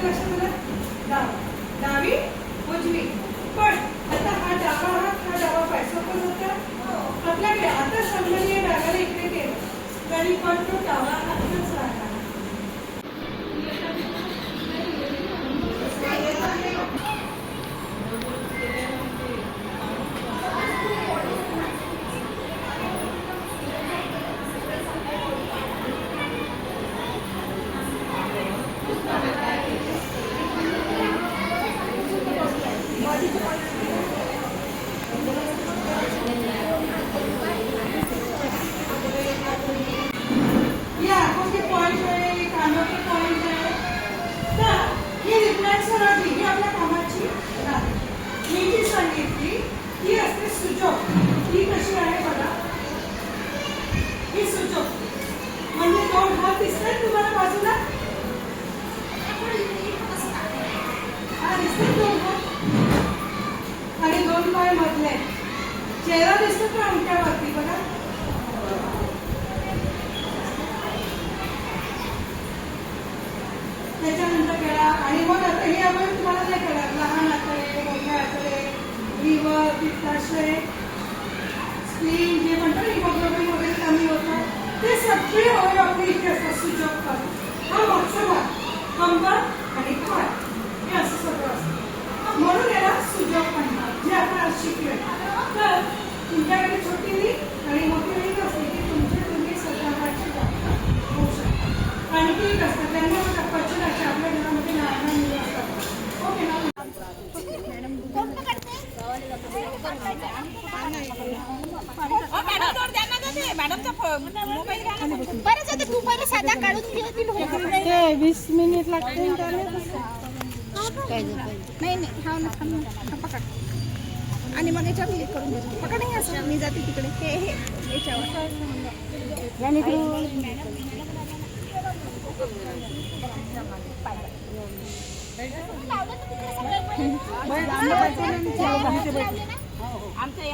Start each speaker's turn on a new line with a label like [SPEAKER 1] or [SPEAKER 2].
[SPEAKER 1] कशाला डाव डावी उजवी पण आता हा डावा हात हा डावा पाय सोपं होतं आपल्याकडे आता संबंधी डाव्याला इकडे केलं तरी पण तो डावा हातच राहणार आणि दोन पाय मधले चेहरा दिसतो का अंगठ्यावरती बघा त्याच्यानंतर करा आणि मग आता हे आपण तुम्हाला नाही करा लहान आतडे मोठे आतडे लिव्हर पित्ताशय स्प्लीन जे म्हणतात हिमोग्लोबिन वगैरे कमी होतं ते सगळे अवयव आपले इथे असतात सुजोग करतात हा मागचा भाग कंबर आणि पाय हे असं सगळं असतं म्हणून याला सुजोग म्हणतात जे आपण आज शिकलोय तर तुमच्याकडे छोटी रीत आणि मोठी रीत असते की तुम्ही स्वतःची होऊ शकता आणि ठीक असतात त्यांना पचनाचे आपल्या घरामध्ये लहान मुलं असतात ओके ना मॅडम 20 मिनिट लागतील
[SPEAKER 2] नाही हा ना पकड आणि मग याच्यावर क्लिक करून देतो पकड नाही असं मी जाते तिकडे हे याच्यावर
[SPEAKER 1] आमच्या